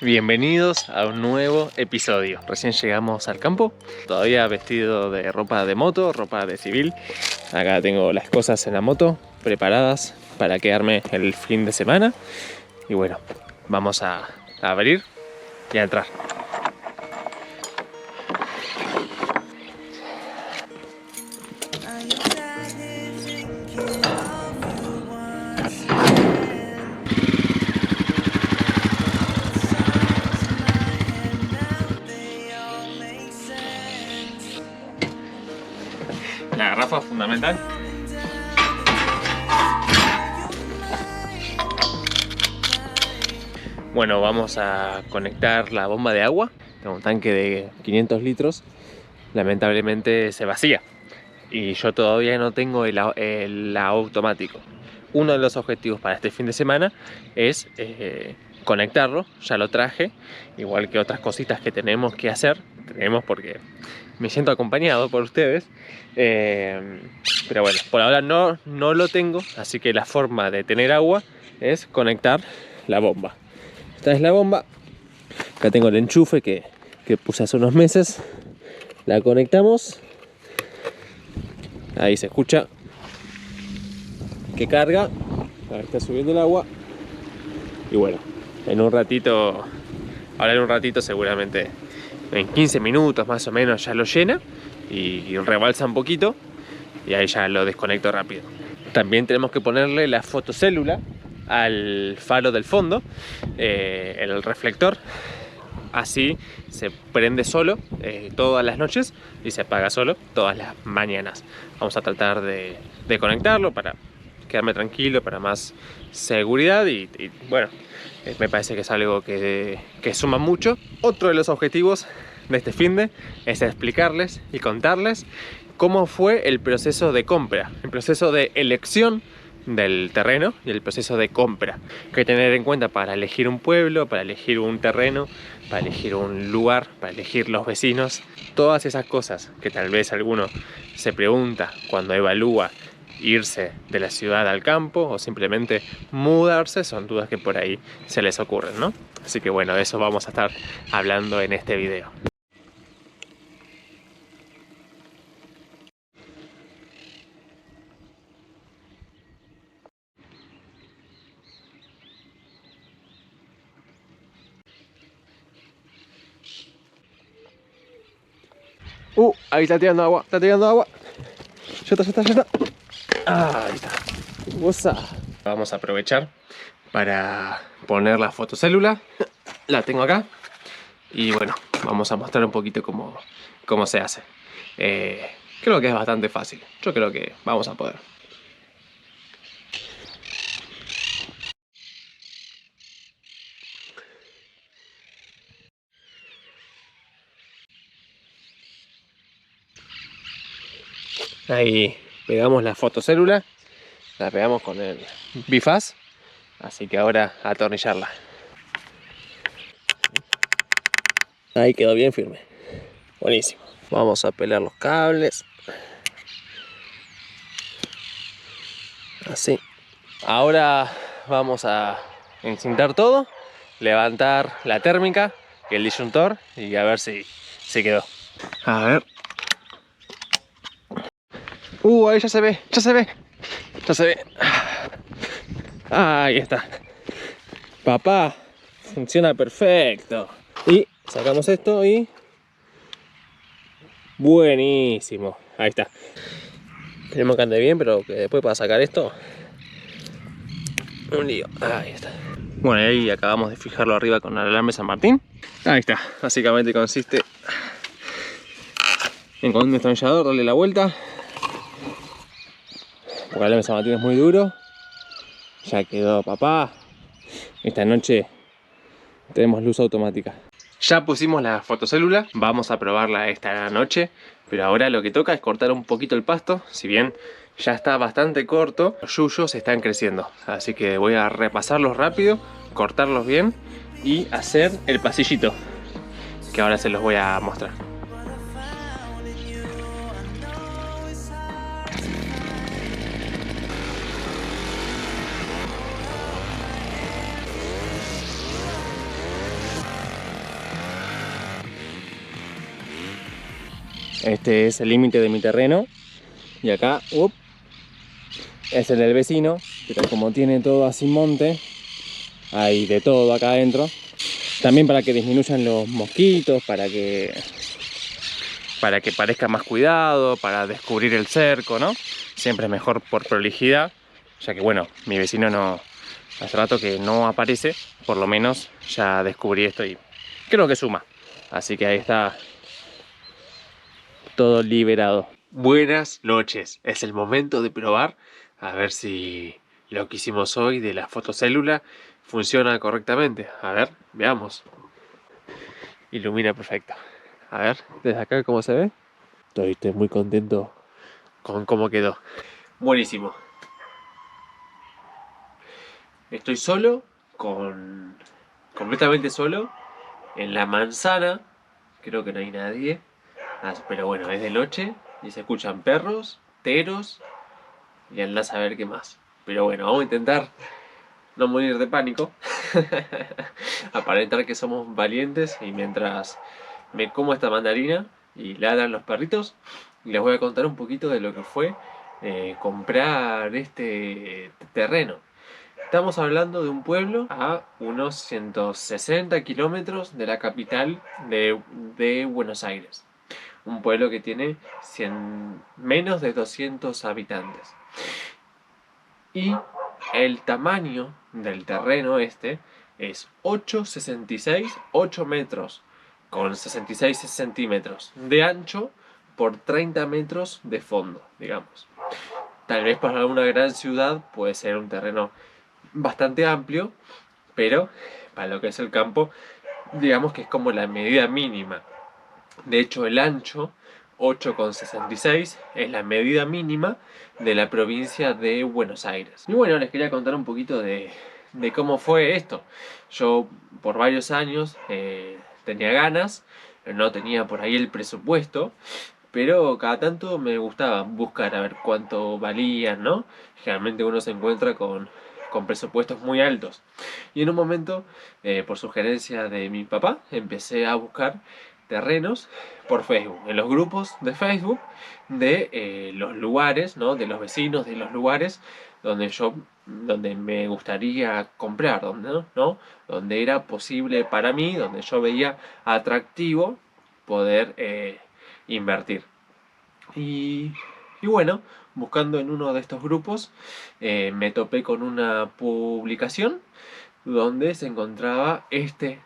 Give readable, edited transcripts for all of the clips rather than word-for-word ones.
Bienvenidos a un nuevo episodio. Recién llegamos al campo, todavía vestido de ropa de moto, ropa de civil. Acá tengo las cosas en la moto preparadas para quedarme el fin de semana. Y bueno, vamos a abrir y a entrar. La garrafa fundamental. Bueno, vamos a conectar la bomba de agua. Tengo un tanque de 500 litros. Lamentablemente se vacía y yo todavía no tengo el automático. Uno de los objetivos para este fin de semana es conectarlo. Ya lo traje, igual que otras cositas que tenemos que hacer. Tenemos porque me siento acompañado por ustedes, pero bueno, por ahora no lo tengo, así que la forma de tener agua es conectar la bomba. Esta es la bomba. Acá tengo el enchufe que puse hace unos meses. La conectamos. Ahí se escucha que carga. Ahora está subiendo el agua. Y bueno, en un ratito, ahora en un ratito seguramente en 15 minutos más o menos ya lo llena y rebalsa un poquito y ahí ya lo desconecto rápido. También tenemos que ponerle la fotocélula al faro del fondo, el reflector. Así se prende solo todas las noches y se apaga solo todas las mañanas. Vamos a tratar de conectarlo para quedarme tranquilo, para más seguridad y bueno, me parece que es algo que suma mucho. Otro de los objetivos de este finde es explicarles y contarles cómo fue el proceso de compra, el proceso de elección del terreno y el proceso de compra que hay que tener en cuenta para elegir un pueblo, para elegir un terreno, para elegir un lugar, para elegir los vecinos. Todas esas cosas que tal vez alguno se pregunta cuando evalúa irse de la ciudad al campo o simplemente mudarse, son dudas que por ahí se les ocurren, ¿no? Así que bueno, de eso vamos a estar hablando en este video. Ahí está tirando agua, está tirando agua. Ya está. Ahí está. Vamos a aprovechar para poner la fotocélula. La tengo acá. Y bueno, vamos a mostrar un poquito cómo se hace. Creo que es bastante fácil. Yo creo que vamos a poder. Ahí pegamos la fotocélula. La pegamos con el bifaz. Así que ahora a atornillarla. Ahí quedó bien firme. Buenísimo. Vamos a pelar los cables. Así. Ahora vamos a encintar todo, levantar la térmica y el disyuntor y a ver si quedó. A ver. Ahí ya se ve. Ahí está. Papá, funciona perfecto. Y sacamos esto y... buenísimo. Ahí está. Tenemos que ande bien, pero que después para sacar esto... un lío. Ahí está. Bueno, ahí acabamos de fijarlo arriba con el alambre San Martín. Ahí está. Básicamente consiste en con un destornillador darle la vuelta. Porque el alambre San Martín es muy duro. Ya quedó, papá. Esta noche tenemos luz automática. Ya pusimos la fotocélula, vamos a probarla esta noche, pero ahora lo que toca es cortar un poquito el pasto. Si bien ya está bastante corto, los yuyos están creciendo, así que voy a repasarlos rápido, cortarlos bien y hacer el pasillito, que ahora se los voy a mostrar. Este es el límite de mi terreno. Y acá, es el del vecino. Pero como tiene todo así monte, hay de todo acá adentro. También para que disminuyan los mosquitos, para que parezca más cuidado, para descubrir el cerco, ¿no? Siempre es mejor por prolijidad, ya que bueno, mi vecino no, hace rato que no aparece, por lo menos ya descubrí esto y creo que suma. Así que ahí está todo liberado. Buenas noches, es el momento de probar a ver si lo que hicimos hoy de la fotocélula funciona correctamente. A ver, veamos. Ilumina perfecto. A ver, desde acá cómo se ve. Estoy muy contento con cómo quedó. Buenísimo. Estoy solo, completamente solo, en la manzana. Creo que no hay nadie. Pero bueno, es de noche y se escuchan perros, teros y andás a ver qué más. Pero bueno, vamos a intentar no morir de pánico. Aparentar que somos valientes y mientras me como esta mandarina y ladran los perritos, les voy a contar un poquito de lo que fue comprar este terreno. Estamos hablando de un pueblo a unos 160 kilómetros de la capital de Buenos Aires. Un pueblo que tiene menos de 200 habitantes. Y el tamaño del terreno este es 8,66, 8 metros con 66 centímetros de ancho por 30 metros de fondo, digamos. Tal vez para una gran ciudad puede ser un terreno bastante amplio, pero para lo que es el campo, digamos que es como la medida mínima. De hecho, el ancho, 8,66, es la medida mínima de la provincia de Buenos Aires. Y bueno, les quería contar un poquito de cómo fue esto. Yo por varios años tenía ganas, no tenía por ahí el presupuesto, pero cada tanto me gustaba buscar a ver cuánto valían, ¿no? Generalmente uno se encuentra con presupuestos muy altos. Y en un momento, por sugerencia de mi papá, empecé a buscar terrenos por Facebook, en los grupos de Facebook de los lugares, ¿no? De los vecinos de los lugares donde me gustaría comprar, ¿no? Donde era posible para mí, donde yo veía atractivo poder invertir. Y bueno, buscando en uno de estos grupos, me topé con una publicación donde se encontraba este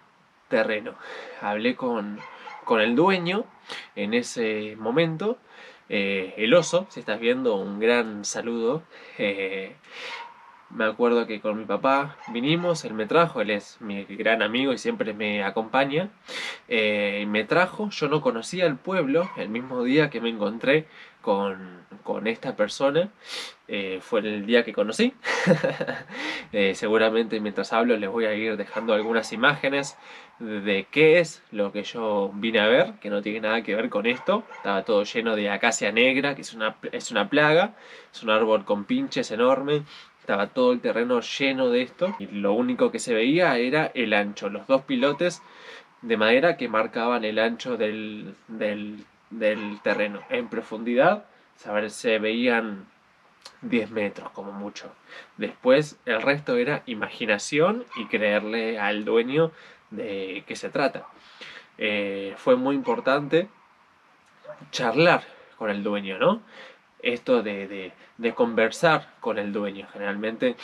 terreno. Hablé con el dueño en ese momento, el oso, si estás viendo, un gran saludo. Me acuerdo que con mi papá vinimos, él me trajo, él es mi gran amigo y siempre me acompaña. Me trajo, yo no conocía el pueblo, el mismo día que me encontré con esta persona, fue el día que conocí. Seguramente mientras hablo les voy a ir dejando algunas imágenes de qué es lo que yo vine a ver, que no tiene nada que ver con esto. Estaba todo lleno de acacia negra, que es una plaga, es un árbol con pinches enorme. Estaba todo el terreno lleno de esto y lo único que se veía era el ancho, los dos pilotes de madera que marcaban el ancho del terreno. En profundidad se veían 10 metros como mucho. Después el resto era imaginación y creerle al dueño de qué se trata. Fue muy importante charlar con el dueño, ¿no? Esto de conversar con el dueño. Generalmente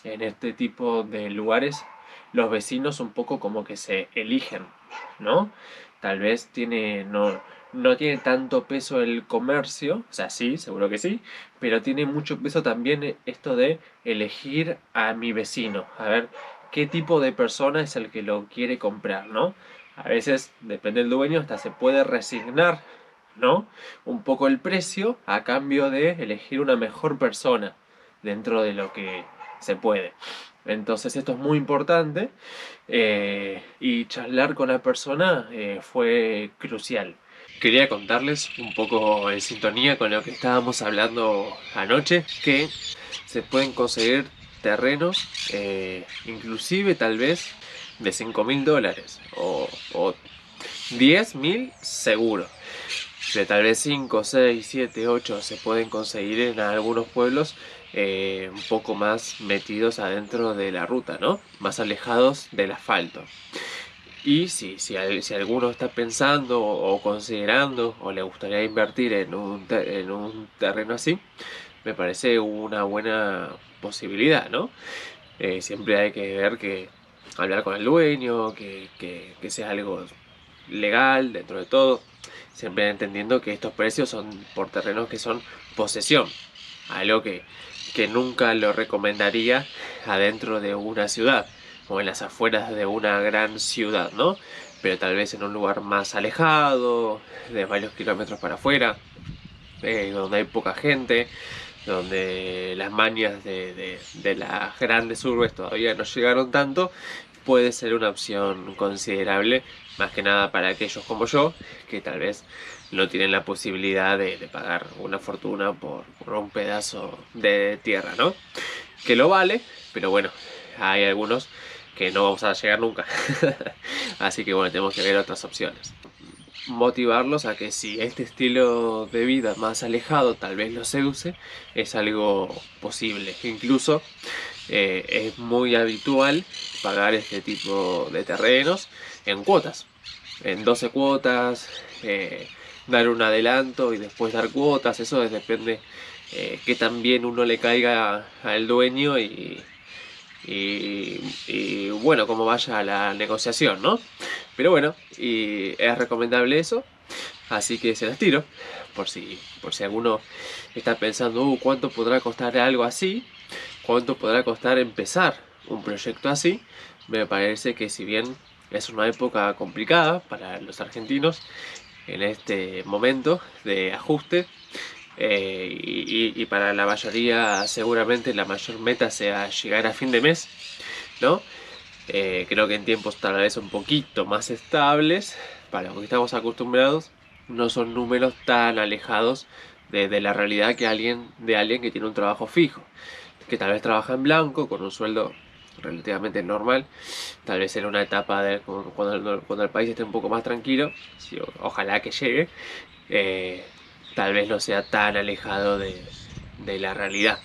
en este tipo de lugares los vecinos un poco como que se eligen, ¿no? Tal vez no tiene tanto peso el comercio, o sea, sí, seguro que sí, pero tiene mucho peso también esto de elegir a mi vecino, a ver qué tipo de persona es el que lo quiere comprar, ¿no? A veces, depende del dueño, hasta se puede resignar, ¿no? Un poco el precio a cambio de elegir una mejor persona dentro de lo que se puede. Entonces esto es muy importante y charlar con la persona fue crucial. Quería contarles un poco en sintonía con lo que estábamos hablando anoche, que se pueden conseguir terrenos, inclusive tal vez de $5.000 o 10.000 seguro. de tal vez 5, 6, 7, 8 se pueden conseguir en algunos pueblos un poco más metidos adentro de la ruta, ¿no? Más alejados del asfalto. Y si alguno está pensando o considerando o le gustaría invertir en un terreno así, me parece una buena posibilidad, ¿no? Siempre hay que ver que hablar con el dueño, que sea algo legal dentro de todo, siempre entendiendo que estos precios son por terrenos que son posesión, algo que nunca lo recomendaría adentro de una ciudad o en las afueras de una gran ciudad, ¿no? Pero tal vez en un lugar más alejado, de varios kilómetros para afuera, donde hay poca gente, donde las mañas de las grandes urbes todavía no llegaron tanto, puede ser una opción considerable, más que nada para aquellos como yo, que tal vez no tienen la posibilidad de pagar una fortuna por un pedazo de tierra, ¿no? Que lo vale, pero bueno, hay algunos que no vamos a llegar nunca. Así que bueno, tenemos que ver otras opciones. Motivarlos a que si este estilo de vida más alejado tal vez los seduce, es algo posible. Incluso es muy habitual pagar este tipo de terrenos en cuotas, en 12 cuotas, dar un adelanto y después dar cuotas, eso depende que también uno le caiga al dueño y bueno, cómo vaya la negociación, ¿no? Pero bueno, y es recomendable eso, así que se las tiro, por si alguno está pensando, ¿cuánto podrá costar algo así? ¿Cuánto podrá costar empezar un proyecto así? Me parece que si bien es una época complicada para los argentinos en este momento de ajuste, y para la mayoría seguramente la mayor meta sea llegar a fin de mes, ¿no? Creo que en tiempos tal vez un poquito más estables, para lo que estamos acostumbrados, no son números tan alejados de la realidad de alguien que tiene un trabajo fijo, que tal vez trabaja en blanco con un sueldo relativamente normal, tal vez en una etapa cuando el país esté un poco más tranquilo, ojalá que llegue, eh, tal vez no sea tan alejado de la realidad.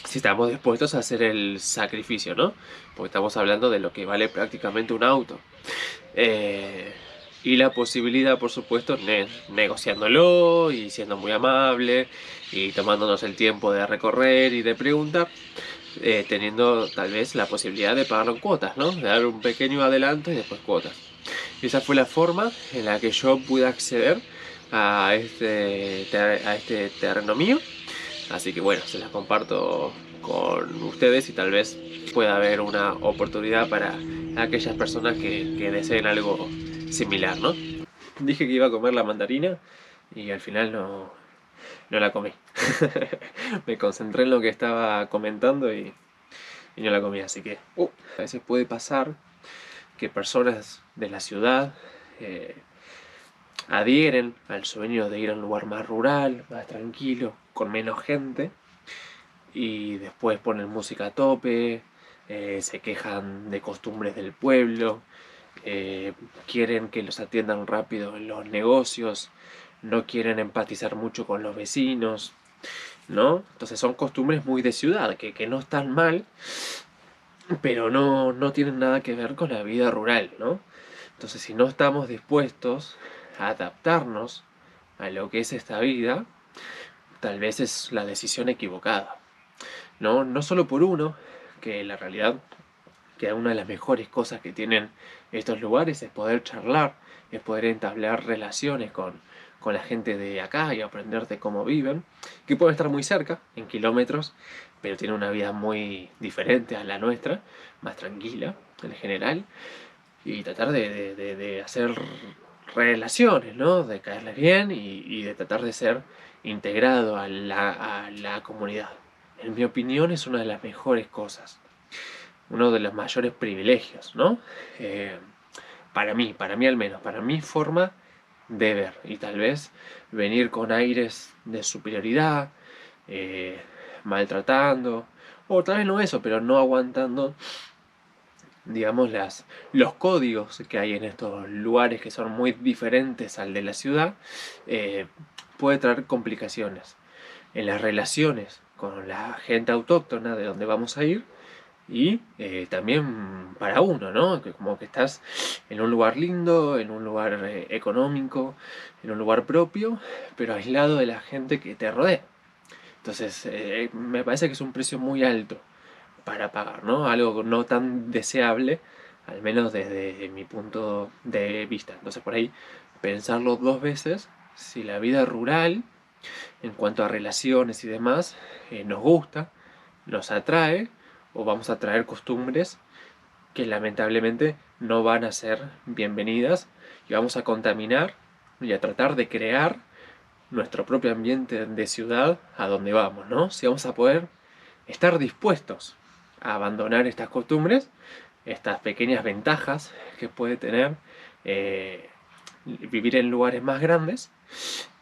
Si estamos dispuestos a hacer el sacrificio, ¿no? Porque estamos hablando de lo que vale prácticamente un auto. Eh, y la posibilidad, por supuesto, negociándolo y siendo muy amable y tomándonos el tiempo de recorrer y de preguntar, teniendo tal vez la posibilidad de pagarlo en cuotas, ¿no? De dar un pequeño adelanto y después cuotas. Y esa fue la forma en la que yo pude acceder a este terreno mío. Así que bueno, se las comparto con ustedes y tal vez pueda haber una oportunidad para aquellas personas que deseen algo similar, ¿no? Dije que iba a comer la mandarina y al final no la comí. Me concentré en lo que estaba comentando y no la comí, así que a veces puede pasar que personas de la ciudad adhieren al sueño de ir a un lugar más rural, más tranquilo, con menos gente, y después ponen música a tope, se quejan de costumbres del pueblo, quieren que los atiendan rápido en los negocios, no quieren empatizar mucho con los vecinos, ¿no? Entonces son costumbres muy de ciudad, que no están mal, pero no tienen nada que ver con la vida rural, ¿no? Entonces si no estamos dispuestos a adaptarnos a lo que es esta vida, tal vez es la decisión equivocada. No solo por uno, que la realidad que una de las mejores cosas que tienen estos lugares es poder charlar, es poder entablar relaciones con la gente de acá y aprender de cómo viven, que pueden estar muy cerca, en kilómetros, pero tienen una vida muy diferente a la nuestra, más tranquila en general, y tratar de hacer relaciones, ¿no? De caerles bien y de tratar de ser integrado a la comunidad. En mi opinión es una de las mejores cosas, uno de los mayores privilegios, ¿no? Para mí al menos, para mi forma de ver. Y tal vez venir con aires de superioridad, maltratando, o tal vez no eso, pero no aguantando digamos, los códigos que hay en estos lugares que son muy diferentes al de la ciudad, puede traer complicaciones en las relaciones con la gente autóctona de donde vamos a ir y también para uno, ¿no? Que como que estás en un lugar lindo, en un lugar económico, en un lugar propio, pero aislado de la gente que te rodea. Entonces, me parece que es un precio muy alto para pagar, ¿no? Algo no tan deseable, al menos desde mi punto de vista. Entonces, por ahí, pensarlo dos veces si la vida rural, en cuanto a relaciones y demás, nos gusta, nos atrae, o vamos a traer costumbres que lamentablemente no van a ser bienvenidas y vamos a contaminar y a tratar de crear nuestro propio ambiente de ciudad a donde vamos, ¿no? Si vamos a poder estar dispuestos a abandonar estas costumbres, estas pequeñas ventajas que puede tener vivir en lugares más grandes,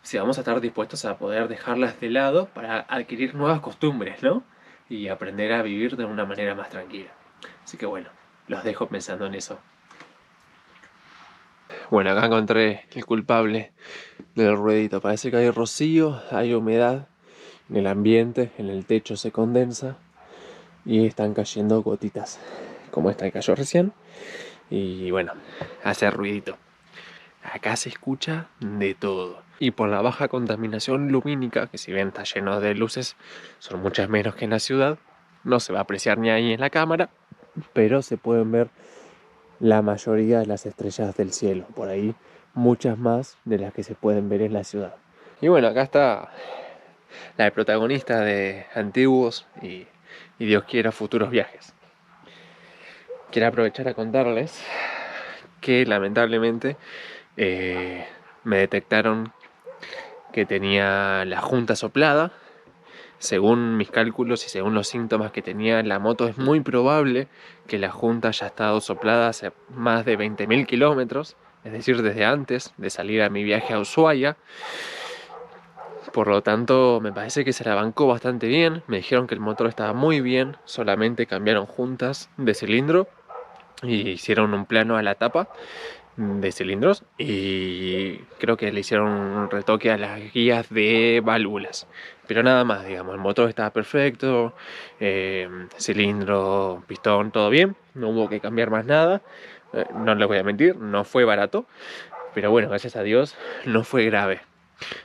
si vamos a estar dispuestos a poder dejarlas de lado para adquirir nuevas costumbres, ¿no? Y aprender a vivir de una manera más tranquila. Así que bueno, los dejo pensando en eso. Bueno, acá encontré el culpable del ruedito. Parece que hay rocío, hay humedad en el ambiente, en el techo se condensa y están cayendo gotitas, como esta que cayó recién. Y bueno, hace ruidito. Acá se escucha de todo. Y por la baja contaminación lumínica, que si bien está lleno de luces, son muchas menos que en la ciudad, no se va a apreciar ni ahí en la cámara, pero se pueden ver la mayoría de las estrellas del cielo. Por ahí muchas más de las que se pueden ver en la ciudad. Y bueno, acá está la protagonista de Antiguos y Dios quiera futuros viajes. Quiero aprovechar a contarles que lamentablemente me detectaron que tenía la junta soplada. Según mis cálculos y según los síntomas que tenía la moto, es muy probable que la junta haya estado soplada hace más de 20.000 kilómetros, es decir, desde antes de salir a mi viaje a Ushuaia. Por lo tanto, me parece que se la bancó bastante bien. Me dijeron que el motor estaba muy bien, solamente cambiaron juntas de cilindro y hicieron un plano a la tapa de cilindros y creo que le hicieron un retoque a las guías de válvulas, pero nada más, digamos. El motor estaba perfecto, cilindro, pistón, todo bien, no hubo que cambiar más nada. No les voy a mentir, no fue barato, pero bueno, gracias a Dios no fue grave.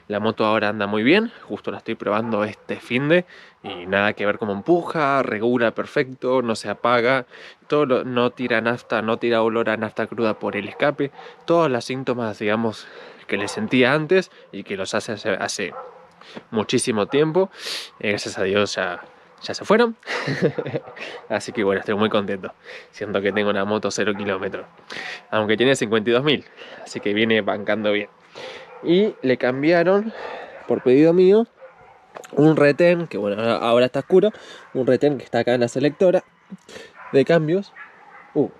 La moto ahora anda muy bien, justo la estoy probando este finde y nada que ver cómo empuja, regula perfecto, no se apaga, no tira nafta, no tira olor a nafta cruda por el escape, todos los síntomas, digamos, que le sentía antes y que los hace muchísimo tiempo, gracias a Dios ya se fueron. Así que bueno, estoy muy contento. Siento que tengo una moto 0 kilómetros, aunque tiene 52.000, así que viene bancando bien. Y le cambiaron, por pedido mío, un retén, que bueno, ahora está oscuro, un retén que está acá en la selectora de cambios.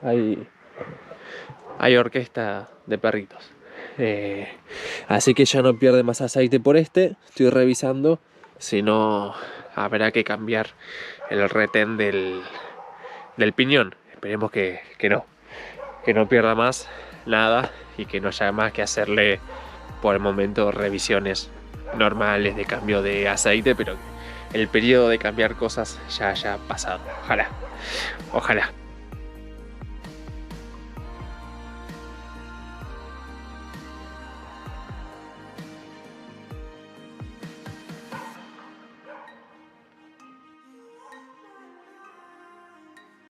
Hay orquesta de perritos. Así que ya no pierde más aceite por este. Estoy revisando, si no habrá que cambiar el retén del piñón. Esperemos que no pierda más nada y que no haya más que hacerle por el momento revisiones normales de cambio de aceite, pero el periodo de cambiar cosas ya haya pasado. Ojalá.